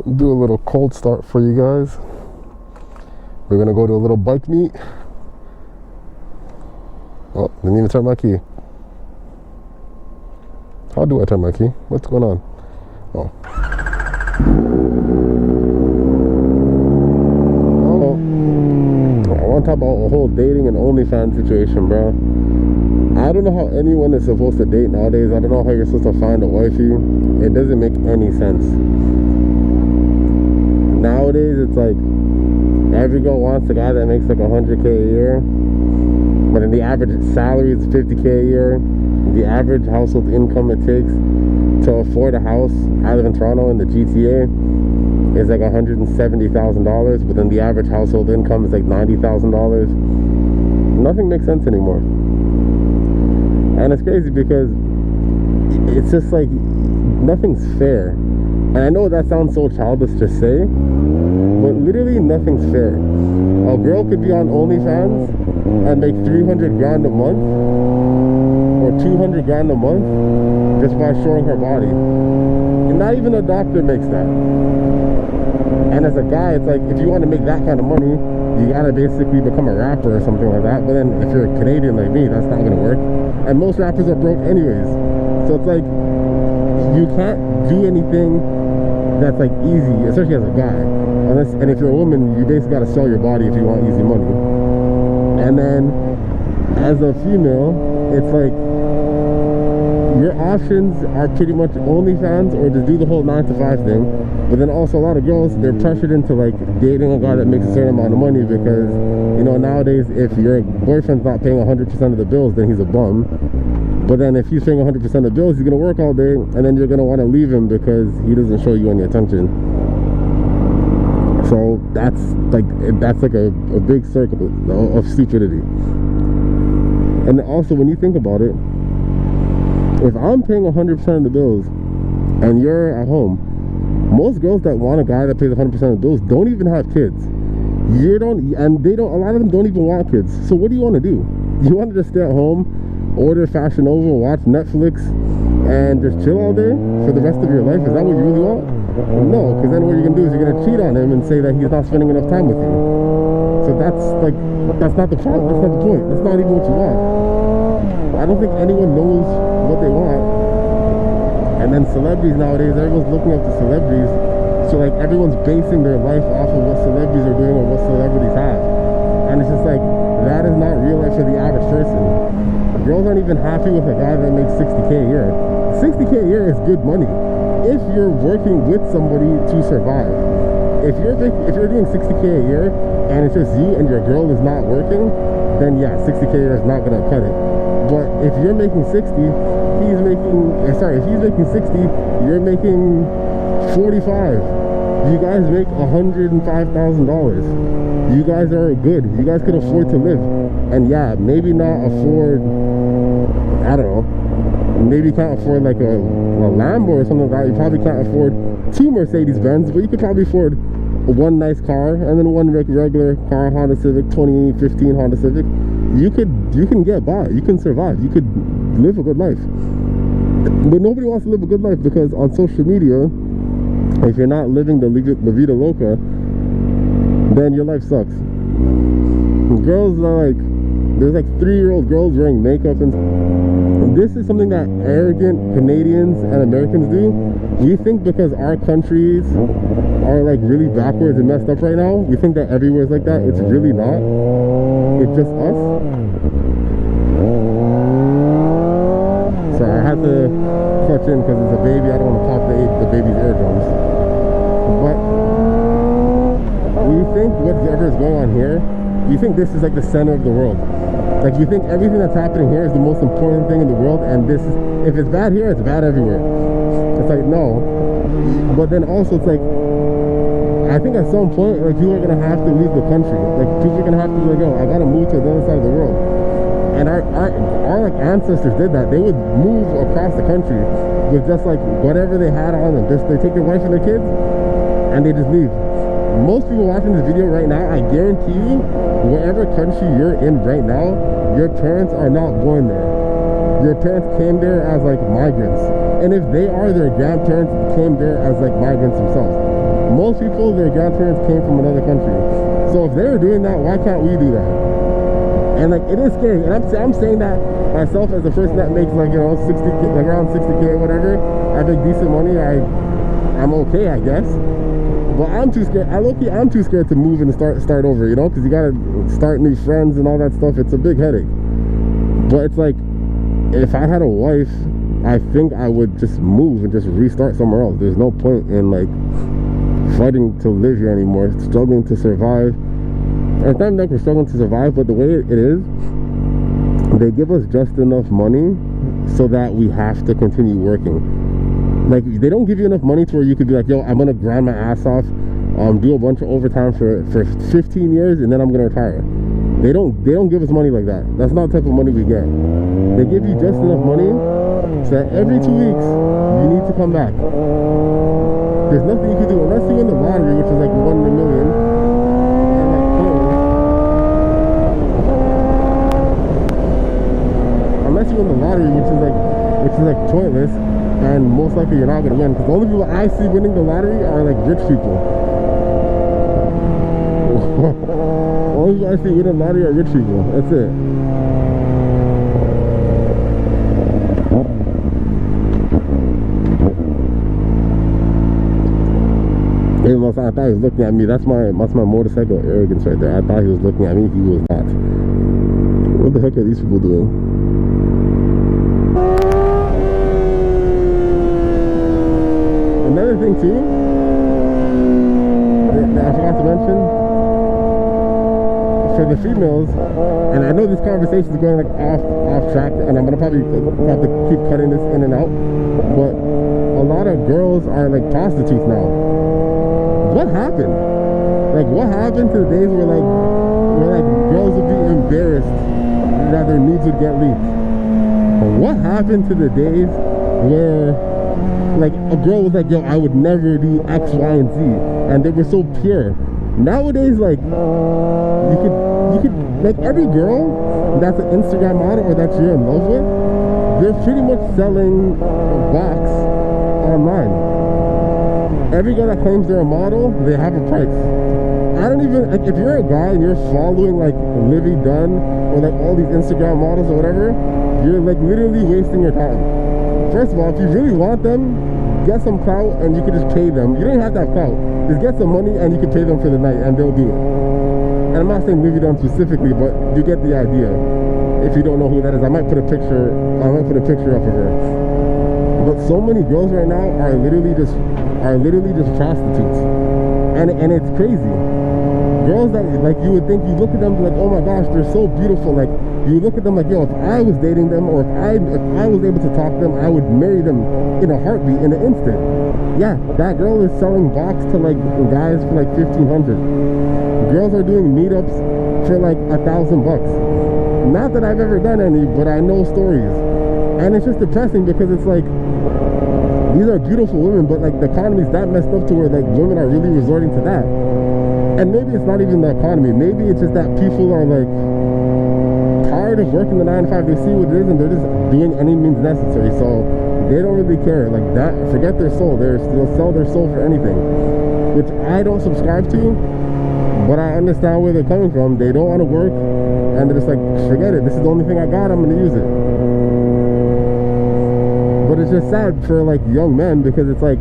Do a little cold start for you guys. We're gonna go to a little bike meet. Oh, didn't even turn my key. How do I turn my key? What's going on? Oh. I want to talk about a whole dating and OnlyFans situation, bro. I don't know how anyone is supposed to date nowadays. I don't know how you're supposed to find a wifey. It doesn't make any sense. Nowadays, it's like every girl wants a guy that makes like $100K a year, but then the average salary is $50K a year. The average household income it takes to afford a house, I live in Toronto in the GTA, is like $170,000, but then the average household income is like $90,000. Nothing makes sense anymore. And it's crazy because it's just like nothing's fair. And I know that sounds so childish to say, but literally nothing's fair. A girl could be on OnlyFans and make 300 grand a month or 200 grand a month just by showing her body. And not even a doctor makes that. And as a guy, it's like, if you want to make that kind of money, you gotta basically become a rapper or something like that. But then if you're a Canadian like me, that's not gonna work. And most rappers are broke anyways. So it's like, you can't do anything that's like easy, especially as a guy. And if you're a woman, you basically gotta sell your body if you want easy money. And then as a female, it's like your options are pretty much OnlyFans or just do the whole 9-to-5 thing. But then also a lot of girls, they're pressured into like dating a guy that makes a certain amount of money because, you know, nowadays if your boyfriend's not paying 100% of the bills, then he's a bum. But then if he's paying 100% of the bills, he's gonna work all day, and then you're gonna want to leave him because he doesn't show you any attention. So that's like a big circle of stupidity. And also when you think about it, if I'm paying 100% of the bills and you're at home, most girls that want a guy that pays 100% of the bills don't even have kids. A lot of them don't even want kids. So what do you want to do? You want to just stay at home, order Fashion Nova, watch Netflix, and just chill all day for the rest of your life? Is that what you really want? No, because then what you're going to do is you're going to cheat on him and say that he's not spending enough time with you. So that's not the problem. That's not the point. That's not even what you want. I don't think anyone knows what they want. And then celebrities nowadays, everyone's looking up to celebrities. So like everyone's basing their life off of what celebrities are doing or what celebrities have. And it's just like, that is not real life for the average person. Girls aren't even happy with a guy that makes 60K a year. 60K a year is good money if you're working with somebody to survive. If you're doing 60K a year and it's just you and your girl is not working, then yeah, 60K a year is not gonna cut it. But if you're making 60, if he's making 60, you're making 45. You guys make $105,000. You guys are good. You guys can afford to live. And yeah, maybe not afford, I don't know, maybe you can't afford like a Lambo or something like that. You probably can't afford 2 Mercedes-Benz, but you could probably afford one nice car and then one regular car, Honda Civic, 2015 Honda Civic. You can get by. You can survive. You could live a good life. But nobody wants to live a good life because on social media, if you're not living the La Vida Loca, then your life sucks. Girls are like, there's like 3-year-old girls wearing makeup, and this is something that arrogant Canadians and Americans do. We think because our countries are like really backwards and messed up right now, we think that everywhere's like that. It's really not. It's just us. Sorry, I had to clutch in because it's a baby. I don't want to pop the baby's eardrums. But we think whatever is going on here, we think this is like the center of the world. Like we think everything that's happening here is the most important thing in the world, and this is, if it's bad here, it's bad everywhere. It's like, no. But then also it's like, I think at some point, like, people are gonna have to leave the country. Like, people are gonna have to be like, oh, I gotta move to the other side of the world. And our like ancestors did that. They would move across the country with just like whatever they had on them. Just they take their wife and their kids and they just leave. Most people watching this video right now, I guarantee you, whatever country you're in right now, your parents are not born there. Your parents came there as like migrants. And if they are, their grandparents came there as like migrants themselves. Most people, their grandparents came from another country. So if they're doing that, why can't we do that? And like, it is scary. And I'm saying that myself as a person that makes like, you know, 60K, like around 60K or whatever. I make decent money. I'm okay, I guess. But I'm too scared. I'm too scared to move and start over, you know, because you gotta start new friends and all that stuff. It's a big headache. But it's like, if I had a wife, I think I would just move and just restart somewhere else. There's no point in like fighting to live here anymore, struggling to survive. And it's not like we're struggling to survive, but the way it is, they give us just enough money so that we have to continue working. Like, they don't give you enough money to where you could be like, yo, I'm gonna grind my ass off, do a bunch of overtime for 15 years and then I'm gonna retire. They don't give us money like that. That's not the type of money we get. They give you just enough money so that every 2 weeks you need to come back. There's nothing you can do unless you win the lottery, which is like 1 in a million. And like, unless you win the lottery, which is like pointless, and most likely you're not gonna win. Because the only people I see winning the lottery are like rich people. Only people I see winning the lottery are rich people. That's it. I thought he was looking at me. That's my motorcycle arrogance right there. I thought he was looking at me. He was not. What the heck are these people doing? Another thing too that I forgot to mention, for the females, and I know this conversation is going like off track, and I'm gonna probably have to keep cutting this in and out, but a lot of girls are like prostitutes now. What happened? Like, what happened to the days where girls would be embarrassed that their nudes would get leaked? What happened to the days where like a girl was like, yo, I would never do X, Y, and Z, and they were so pure? Nowadays, like, you could like, every girl that's an Instagram model or that you're in love with, they're pretty much selling box online. Every girl that claims they're a model, they have a price. I don't even, like, if you're a guy and you're following like Livy Dunn or like all these Instagram models or whatever, you're like literally wasting your time. First of all, if you really want them, get some clout and you can just pay them. You don't even have to have clout. Just get some money and you can pay them for the night and they'll do it. And I'm not saying Livy Dunn specifically, but you get the idea. If you don't know who that is, I might put a picture up of her. But so many girls right now are literally just prostitutes, and it's crazy. Girls that, like, you would think, you look at them like, oh my gosh, they're so beautiful. Like, you look at them like, yo, if I was dating them, or if I was able to talk to them, I would marry them in a heartbeat, in an instant. Yeah, that girl is selling box to like guys for like 1,500. Girls are doing meetups for like $1,000 bucks. Not that I've ever done any, but I know stories, and it's just depressing because it's like, these are beautiful women, but like the economy's that messed up to where like women are really resorting to that. And maybe it's not even the economy. Maybe it's just that people are like tired of working the 9 to 5. They see what it is and they're just doing any means necessary. So they don't really care. Like that, forget their soul. They'll sell their soul for anything, which I don't subscribe to. But I understand where they're coming from. They don't want to work, and they're just like, forget it. This is the only thing I got. I'm gonna use it. But it's just sad for like young men, because it's like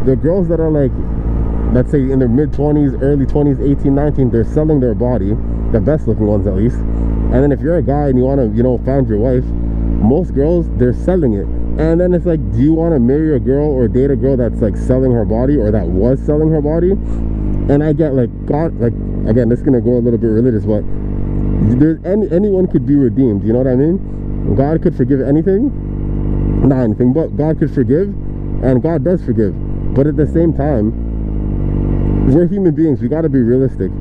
the girls that are like, let's say in their mid-20s, early 20s, 18, 19, they're selling their body, the best looking ones at least. And then if you're a guy and you want to, you know, find your wife, most girls, they're selling it. And then it's like, do you want to marry a girl or date a girl that's like selling her body, or that was selling her body? And I get like, God, like, again, this is gonna go a little bit religious, but there's anyone could be redeemed, you know what I mean? God could forgive anything. Not anything, but God could forgive, and God does forgive. But at the same time, we're human beings. We got to be realistic.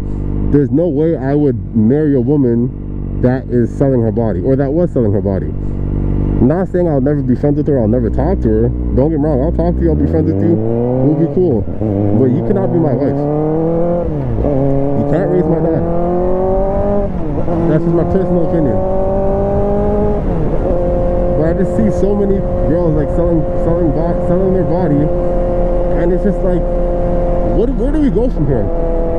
There's no way I would marry a woman that is selling her body, or that was selling her body. I'm not saying I'll never be friends with her, I'll never talk to her. Don't get me wrong, I'll talk to you, I'll be friends with you, we'll be cool. But you cannot be my wife. You can't raise my daughter. That's just my personal opinion. I just see so many girls like selling their body, and it's just like, where do we go from here?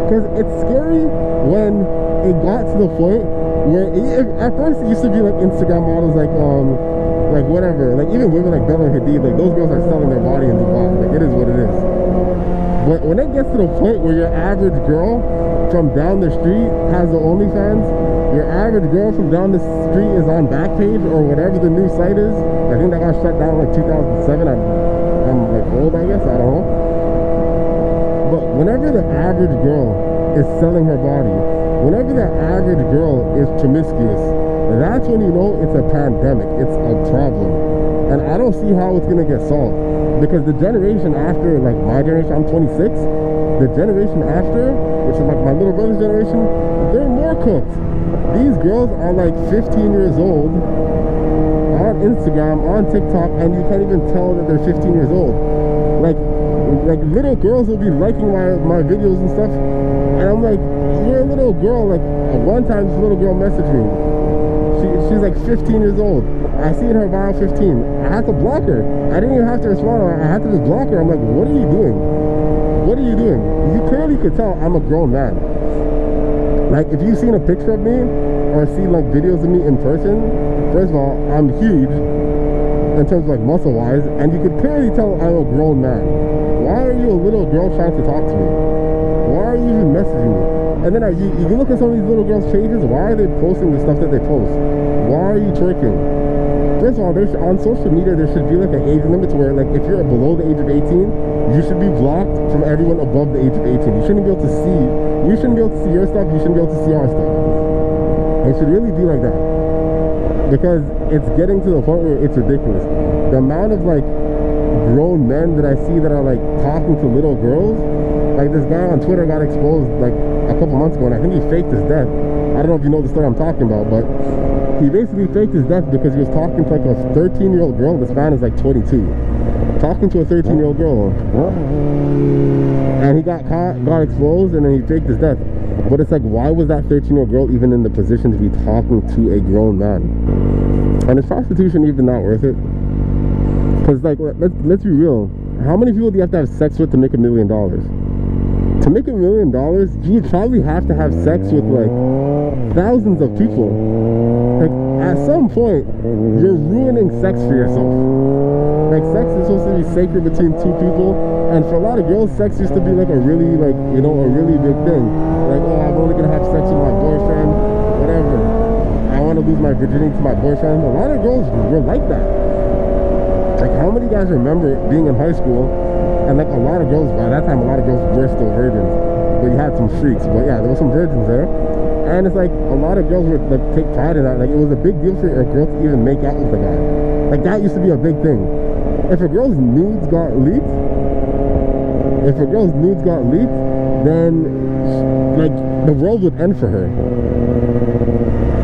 Because it's scary when it got to the point where at first it used to be like Instagram models, like whatever, like even women like Bella Hadid, like those girls are selling their body in Dubai. Like it is what it is. But when it gets to the point where your average girl from down the street has the OnlyFans, your average girl from down the street is on Backpage or whatever the new site is. I think that got shut down like 2007. I'm like old, I guess, I don't know. But whenever the average girl is selling her body, whenever the average girl is promiscuous, that's when you know it's a pandemic, it's a problem. And I don't see how it's gonna get solved, because the generation after, like my generation, I'm 26, the generation after, which is like my little brother's generation, they're more cooked. These girls are like 15 years old on Instagram, on TikTok, and you can't even tell that they're 15 years old. Like little girls will be liking my videos and stuff, and I'm like, you're a little girl. Like one time this little girl messaged me. She's like 15 years old. I see in her bio 15. I had to block her. I didn't even have to respond. I had to just block her. I'm like, what are you doing? What are you doing? You clearly could tell I'm a grown man. Like if you've seen a picture of me or seen like videos of me in person, first of all, I'm huge in terms of like muscle wise, and you could clearly tell I'm a grown man. Why are you a little girl trying to talk to me? Why are you even messaging me? And then you look at some of these little girls' pages, why are they posting the stuff that they post? Why are you twerking? First of all, on social media, there should be like an age limit where, like, if you're below the age of 18, you should be blocked from everyone above the age of 18. You shouldn't be able to see, we shouldn't be able to see your stuff, you shouldn't be able to see our stuff. It should really be like that. Because it's getting to the point where it's ridiculous. The amount of, like, grown men that I see that are, like, talking to little girls, like this guy on Twitter got exposed, like, a couple months ago, and I think he faked his death. I don't know if you know the story I'm talking about, but he basically faked his death because he was talking to like a 13-year-old girl. This man is like 22. Talking to a 13-year-old girl. And he got caught, got exposed, and then he faked his death. But it's like, why was that 13-year-old girl even in the position to be talking to a grown man? And is prostitution even not worth it? Because, like, let's be real. How many people do you have to have sex with to make $1 million? To make $1 million, you probably have to have sex with like thousands of people. Like at some point, you're ruining sex for yourself. Like sex is supposed to be sacred between two people, and for a lot of girls, sex used to be like a really, like, you know, a really big thing. Like, oh, I'm only gonna have sex with my boyfriend, whatever. I want to lose my virginity to my boyfriend. A lot of girls were like that. Like, how many guys remember being in high school? And like a lot of girls, by that time, a lot of girls were still virgins, but you had some freaks. But yeah, there were some virgins there, and it's like a lot of girls would like take pride in that. Like it was a big deal for a girl to even make out with a guy. Like that used to be a big thing. If a girl's nudes got leaked, then like the world would end for her.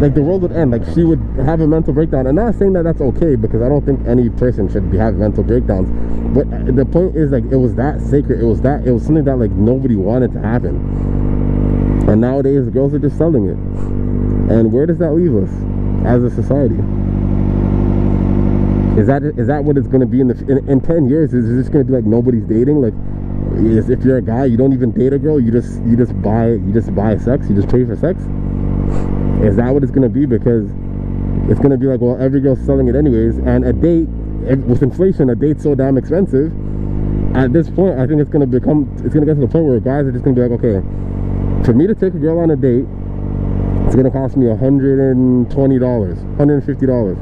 Like the world would end. Like she would have a mental breakdown. I'm not saying that that's okay, because I don't think any person should be having mental breakdowns. But the point is, like, it was that sacred. It was something that like nobody wanted to happen. And nowadays, girls are just selling it. And where does that leave us as a society? Is that what it's going to be in 10 years? Is it just going to be like nobody's dating? Like, if you're a guy, you don't even date a girl. You just buy sex. You just pay for sex. Is that what it's going to be? Because it's going to be like, well, every girl's selling it anyways, and a date. With inflation, a date's so damn expensive. At this point, I think it's gonna get to the point where guys are just gonna be like, okay, for me to take a girl on a date, it's gonna cost me $120, $150.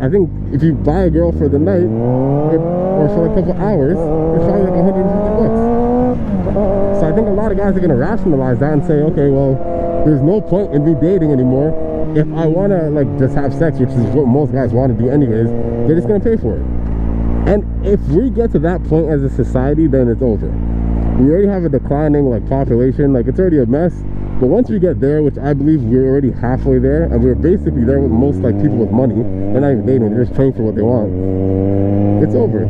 I think if you buy a girl for the night or for a couple hours, it's probably like $150. So I think a lot of guys are gonna rationalize that and say, okay, well, there's no point in me dating anymore. If I want to like just have sex, which is what most guys want to do anyways, they're just going to pay for it. And if we get to that point as a society, then it's over. We already have a declining like population, like it's already a mess. But once we get there, which I believe we're already halfway there, and we're basically there with most like people with money, they're not even dating, they're just paying for what they want, it's over.